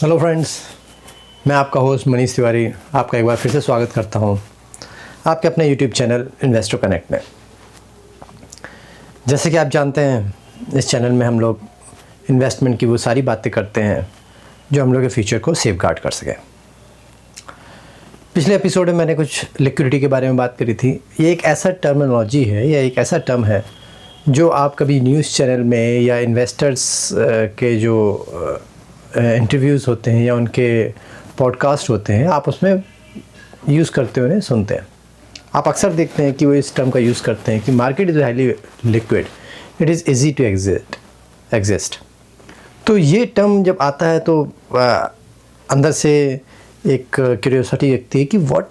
Hello friends, मैं आपका host Manish Tiwari आपका एक बार फिर से स्वागत करता हूं आपके अपने यूट्यूब चैनल इन्वेस्टर कनेक्ट में। जैसे कि आप जानते हैं, इस चैनल में हम लोग इन्वेस्टमेंट की वो सारी बातें करते हैं जो हम लोग के फ्यूचर को सेफ गार्ड कर सकें। पिछले एपिसोड में मैंने कुछ लिक्विडिटी के बारे में बात करी थी। ये एक ऐसा टर्मिनोलॉजी है या एक ऐसा टर्म है जो आप कभी न्यूज़ चैनल में या इन्वेस्टर्स के जो इंटरव्यूज़ होते हैं या उनके पॉडकास्ट होते हैं, आप उसमें यूज़ करते हुए सुनते हैं। आप अक्सर देखते हैं कि वो इस टर्म का यूज़ करते हैं कि market is highly liquid, it is easy to exist. तो ये टर्म जब आता है तो अंदर से एक क्यूरियोसिटी रखती है कि व्हाट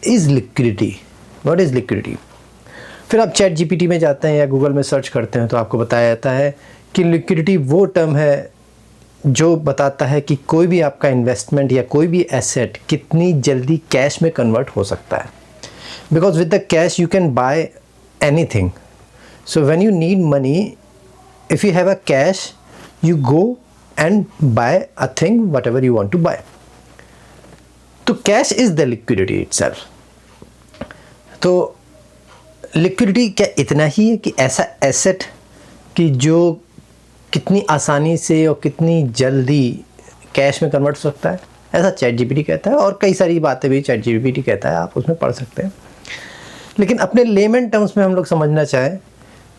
इज़ लिक्विडिटी। फिर आप चैट जीपीटी में जाते हैं या गूगल में सर्च करते हैं तो आपको बताया जाता है कि लिक्विडिटी वो टर्म है जो बताता है कि कोई भी आपका इन्वेस्टमेंट या कोई भी एसेट कितनी जल्दी कैश में कन्वर्ट हो सकता है। Because with the cash you can buy anything. So when you need money, if you have a cash, you go and buy a thing whatever you want to buy. तो cash is the liquidity itself. तो liquidity क्या इतना ही है कि ऐसा asset कि जो कितनी आसानी से और कितनी जल्दी कैश में कन्वर्ट हो सकता है, ऐसा चैट जीपीटी कहता है। और कई सारी बातें भी चैट जीपीटी कहता है, आप उसमें पढ़ सकते हैं। लेकिन अपने लेमन टर्म्स में हम लोग समझना चाहें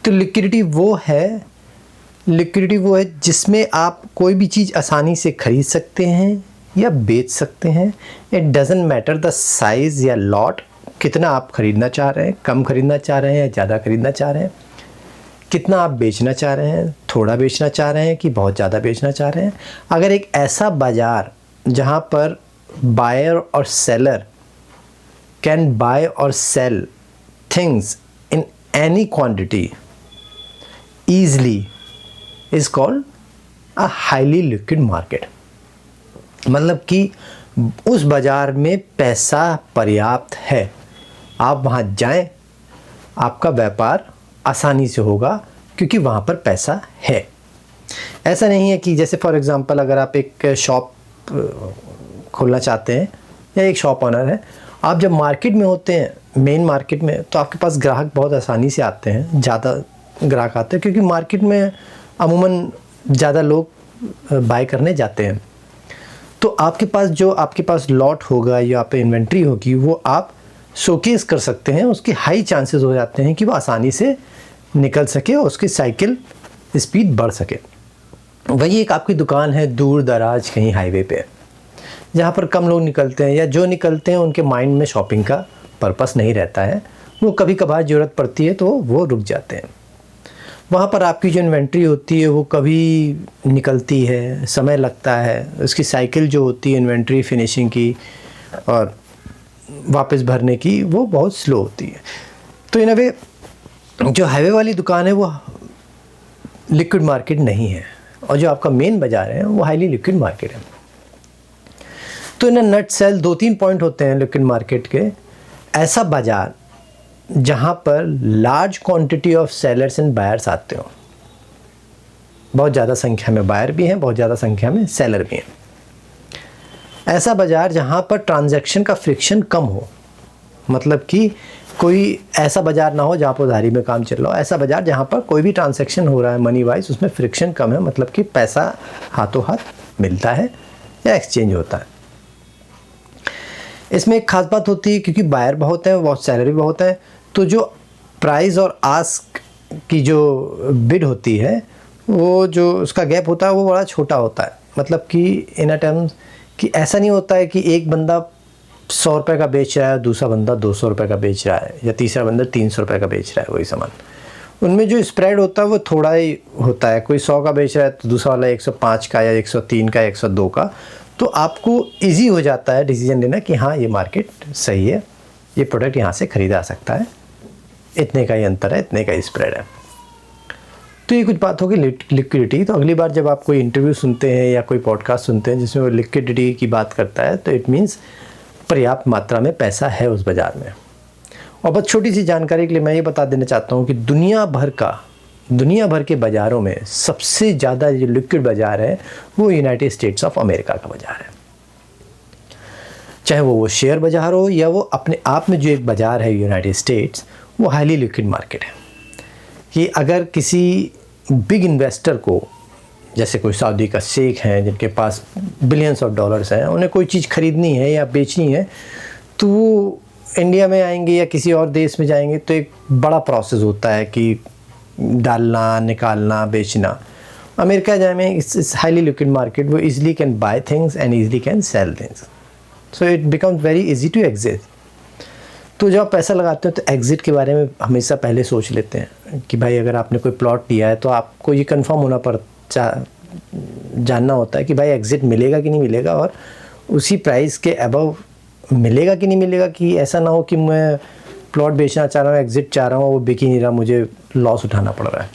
तो लिक्विडिटी वो है जिसमें आप कोई भी चीज़ आसानी से खरीद सकते हैं या बेच सकते हैं। It doesn't matter the size या लॉट, कितना आप खरीदना चाह रहे हैं, कम खरीदना चाह रहे हैं या ज़्यादा खरीदना चाह रहे हैं, कितना आप बेचना चाह रहे हैं, थोड़ा बेचना चाह रहे हैं कि बहुत ज़्यादा बेचना चाह रहे हैं। अगर एक ऐसा बाज़ार जहाँ पर बायर और सेलर कैन बाय और sell things in any quantity easily is called a highly liquid market. मतलब कि उस बाज़ार में पैसा पर्याप्त है, आप वहाँ जाएं, आपका व्यापार आसानी से होगा क्योंकि वहाँ पर पैसा है। ऐसा नहीं है कि जैसे फॉर एग्ज़ाम्पल अगर आप एक शॉप खोलना चाहते हैं या एक शॉप ऑनर है, आप जब मार्केट में होते हैं, मेन मार्केट में, तो आपके पास ग्राहक बहुत आसानी से आते हैं, ज़्यादा ग्राहक आते हैं क्योंकि मार्केट में अमूमन ज़्यादा लोग बाय करने जाते हैं। तो आपके पास लॉट होगा या आप पे इन्वेंट्री होगी, वो आप शोकेस कर सकते हैं। उसके हाई चांसेस हो जाते हैं कि वो आसानी से निकल सके और उसकी साइकिल स्पीड बढ़ सके। वही एक आपकी दुकान है दूर दराज कहीं हाईवे पे, जहाँ पर कम लोग निकलते हैं या जो निकलते हैं उनके माइंड में शॉपिंग का पर्पस नहीं रहता है, वो कभी कभार ज़रूरत पड़ती है तो वो रुक जाते हैं। वहाँ पर आपकी जो इन्वेंट्री होती है वो कभी निकलती है, समय लगता है, उसकी साइकिल जो होती है इन्वेंट्री फिनिशिंग की और वापस भरने की, वो बहुत स्लो होती है। तो इन अ वे जो हाईवे वाली दुकान है वो लिक्विड मार्केट नहीं है और जो आपका मेन बाज़ार है वो हाईली लिक्विड मार्केट है। तो इन नट सेल 2-3 पॉइंट होते हैं लिक्विड मार्केट के। ऐसा बाज़ार जहाँ पर large quantity of sellers and buyers आते हो, बहुत ज़्यादा संख्या में बायर भी हैं, बहुत ज़्यादा संख्या में सेलर भी हैं। ऐसा बाज़ार जहाँ पर ट्रांजैक्शन का फ्रिक्शन कम हो, मतलब कि कोई ऐसा बाज़ार ना हो जहाँ पर उधारी में काम चल रहा हो। ऐसा बाज़ार जहाँ पर कोई भी ट्रांजैक्शन हो रहा है मनी वाइज, उसमें फ्रिक्शन कम है, मतलब कि पैसा हाथों हाथ मिलता है या एक्सचेंज होता है। इसमें एक ख़ास बात होती है क्योंकि बायर बहुत हैं, बहुत सेलर भी बहुत हैं, तो जो प्राइस और आस्क की जो बिड होती है, वो जो उसका गैप होता है वो बड़ा छोटा होता है। मतलब कि इन अ टर्म्स कि ऐसा नहीं होता है कि एक बंदा 100 रुपये का बेच रहा है, दूसरा बंदा 200 रुपये का बेच रहा है या तीसरा बंदा 300 रुपये का बेच रहा है वही सामान। उनमें जो स्प्रेड होता है वो थोड़ा ही होता है। कोई 100 का बेच रहा है तो दूसरा वाला 105 का या 103 का, 102 का। तो आपको ईजी हो जाता है डिसीजन लेना कि हाँ ये मार्केट सही है, ये प्रोडक्ट यहाँ से ख़रीदा जा सकता है, इतने का ही अंतर है, इतने का ही स्प्रेड है। तो ये कुछ बात होगी लिक्विडिटी। तो अगली बार जब आप कोई इंटरव्यू सुनते हैं या कोई पॉडकास्ट सुनते हैं जिसमें वो लिक्विडिटी की बात करता है, तो इट मीन्स पर्याप्त मात्रा में पैसा है उस बाज़ार में। और बस छोटी सी जानकारी के लिए मैं ये बता देना चाहता हूँ कि दुनिया भर दुनिया भर के बाज़ारों में सबसे ज़्यादा जो लिक्विड बाज़ार है वो यूनाइटेड स्टेट्स ऑफ अमेरिका का बाज़ार है। चाहे वो शेयर बाज़ार हो या वो अपने आप में जो एक बाज़ार है यूनाइटेड स्टेट्स, वो हाईली लिक्विड मार्केट है। कि अगर किसी बिग इन्वेस्टर को, जैसे कोई सऊदी का शेख हैं जिनके पास बिलियंस ऑफ डॉलर्स हैं, उन्हें कोई चीज़ ख़रीदनी है या बेचनी है, तो वो इंडिया में आएंगे या किसी और देश में जाएंगे तो एक बड़ा प्रोसेस होता है कि डालना, निकालना, बेचना। अमेरिका जाए में इट्स हाईली लिक्विड मार्केट, वो easily can buy things and easily can sell things, so it becomes very easy to exit. तो जब आप पैसा लगाते हो तो एग्ज़िट के बारे में हमेशा पहले सोच लेते हैं कि भाई अगर आपने कोई प्लॉट लिया है तो आपको ये कंफर्म होना जानना होता है कि भाई एग्ज़िट मिलेगा कि नहीं मिलेगा, और उसी प्राइस के अबव मिलेगा कि नहीं मिलेगा, कि ऐसा ना हो कि मैं प्लॉट बेचना चाह रहा हूँ, एग्ज़िट चाह रहा हूँ, वो बिक ही नहीं रहा, मुझे लॉस उठाना पड़ रहा है।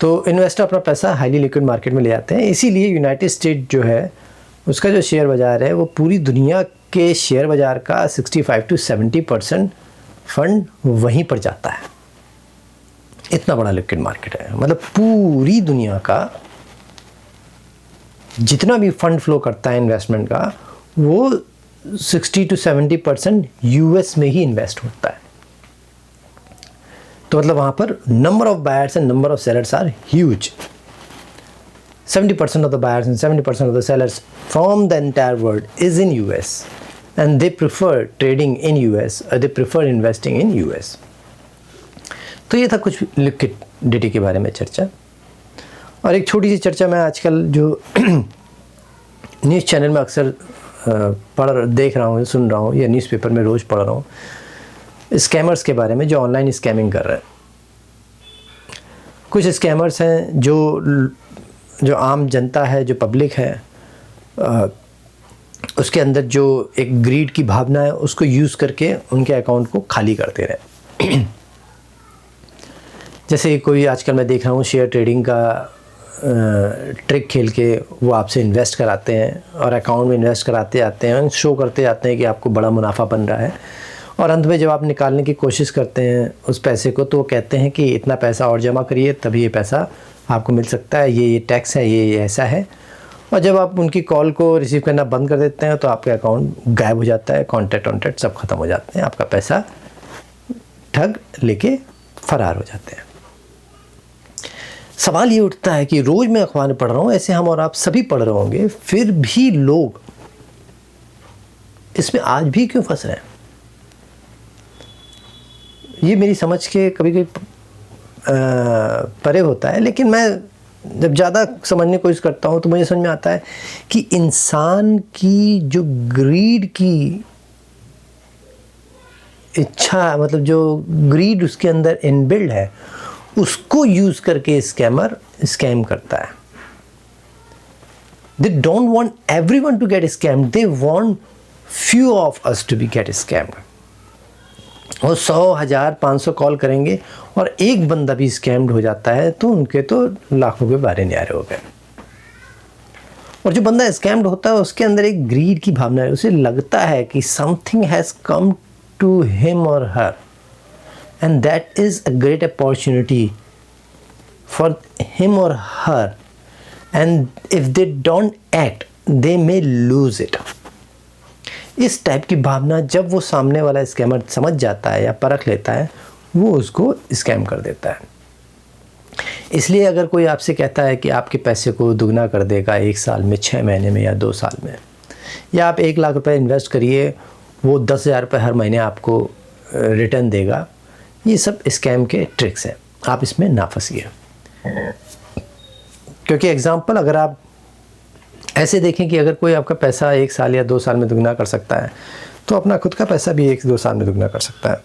तो इन्वेस्टर अपना पैसा हाईली लिक्विड मार्केट में ले जाते हैं। इसीलिए यूनाइटेड स्टेट जो है उसका जो शेयर बाज़ार है वो पूरी दुनिया के शेयर बाज़ार का 65 to 70% फंड वहीं पर जाता है। इतना बड़ा लिक्विड मार्केट है, मतलब पूरी दुनिया का जितना भी फंड फ्लो करता है इन्वेस्टमेंट का, वो 60 to 70% यूएस में ही इन्वेस्ट होता है। तो मतलब वहाँ पर number of buyers and number of sellers are huge. 70% of the buyers and 70% of the sellers from the entire world is in US, and they prefer trading in US, or they prefer investing in US. तो ये था कुछ liquidity के बारे में चर्चा। और एक छोटी सी चर्चा मैं आजकल जो न्यूज़ चैनल में अक्सर देख रहा हूँ, सुन रहा हूँ, या न्यूज़पेपर में रोज़ पढ़ रहा हूँ, स्कैमर्स के बारे में जो ऑनलाइन स्कैमिंग कर रहे हैं। कुछ स्कैमर्स हैं जो आम जनता है, जो पब्लिक है, उसके अंदर जो एक ग्रीड की भावना है उसको यूज़ करके उनके अकाउंट को खाली करते रहे। जैसे कोई आजकल मैं देख रहा हूँ शेयर ट्रेडिंग का ट्रिक खेल के वो आपसे इन्वेस्ट कराते हैं और अकाउंट में इन्वेस्ट कराते जाते हैं, शो करते जाते हैं कि आपको बड़ा मुनाफा बन रहा है, और अंत में जब आप निकालने की कोशिश करते हैं उस पैसे को तो वो कहते हैं कि इतना पैसा और जमा करिए तभी ये पैसा आपको मिल सकता है, ये टैक्स है, ये ऐसा है। और जब आप उनकी कॉल को रिसीव करना बंद कर देते हैं तो आपके अकाउंट गायब हो जाता है, कॉन्टैक्ट सब ख़त्म हो जाते हैं, आपका पैसा ठग लेके फ़रार हो जाते हैं। सवाल ये उठता है कि रोज़ मैं अखबार में पढ़ रहा हूँ, ऐसे हम और आप सभी पढ़ रहे होंगे, फिर भी लोग इसमें आज भी क्यों फंस रहे हैं? ये मेरी समझ के कभी कभी परे होता है, लेकिन मैं जब ज़्यादा समझने की कोशिश करता हूँ तो मुझे समझ में आता है कि इंसान की जो ग्रीड की इच्छा, मतलब जो ग्रीड उसके अंदर इनबिल्ड है, उसको यूज़ करके स्कैमर स्कैम करता है। They don't want everyone to get scammed, they want few of us to be get scammed. वो 100, 1000, 500 कॉल करेंगे और एक बंदा भी स्कैम्ड हो जाता है तो उनके तो लाखों के बारे न्यारे हो गए। और जो बंदा स्कैम्ड होता है उसके अंदर एक ग्रीड की भावना है, उसे लगता है कि something has come to him और her and that is a great opportunity for him or her, and if they don't act they may lose it। इस टाइप की भावना जब वो सामने वाला स्कैमर समझ जाता है या परख लेता है, वो उसको स्कैम कर देता है। इसलिए अगर कोई आपसे कहता है कि आपके पैसे को दुगना कर देगा 1 साल में, 6 महीने में या 2 साल में, या आप 1 लाख रुपए इन्वेस्ट करिए, वो 10,000 रुपये हर महीने आपको रिटर्न देगा, ये सब स्कैम के ट्रिक्स हैं, आप इसमें ना फंसिए। क्योंकि एग्जांपल अगर आप ऐसे देखें कि अगर कोई आपका पैसा 1 साल या 2 साल में दुगना कर सकता है तो अपना खुद का पैसा भी 1-2 साल में दुगना कर सकता है।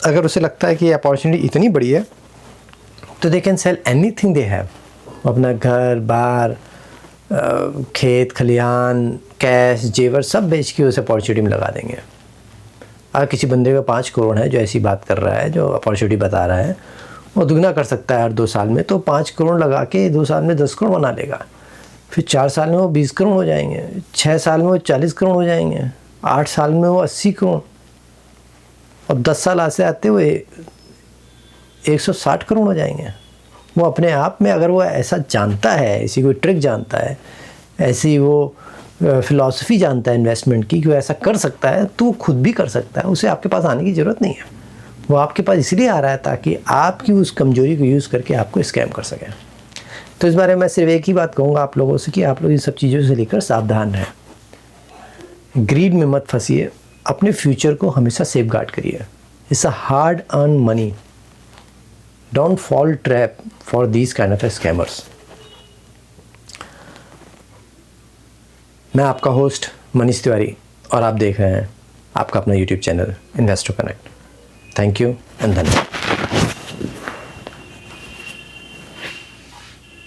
अगर उसे लगता है कि ये अपॉर्चुनिटी इतनी बड़ी है तो they can sell anything they have, अपना घर बार, खेत खलिहान, कैश, जेवर सब बेच के उस अपॉर्चुनिटी में लगा देंगे। अगर किसी बंदे का 5 करोड़ है जो ऐसी बात कर रहा है, जो अपॉर्चुनिटी बता रहा है, वो दुगना कर सकता है हर 2 साल में, तो 5 करोड़ लगा के 2 साल में 10 करोड़ बना लेगा, फिर 4 साल में वो 20 करोड़ हो जाएंगे, 6 साल में वो 40 करोड़ हो जाएंगे, 8 साल में वो 80 करोड़, और 10 साल आते हुए 160 करोड़ हो जाएंगे। वो अपने आप में अगर वो ऐसा जानता है, ऐसी कोई ट्रिक जानता है, ऐसी वो फ़िलॉसफ़ी जानता है इन्वेस्टमेंट की कि वो ऐसा कर सकता है, तो वो खुद भी कर सकता है। उसे आपके पास आने की ज़रूरत नहीं है। वो आपके पास इसलिए आ रहा है ताकि आपकी उस कमज़ोरी को यूज़ करके आपको स्कैम कर सकें। तो इस बारे में सिर्फ एक ही बात कहूँगा आप लोगों से कि आप लोग इन सब चीज़ों से लेकर सावधान रहें। ग्रीड में मत फंसिए, अपने फ्यूचर को हमेशा सेफगार्ड करिए। It's a hard earn money. Don't fall trap for these kind of scammers. मैं आपका होस्ट मनीष तिवारी और आप देख रहे हैं आपका अपना YouTube channel investor connect. Thank you and धन्यवाद।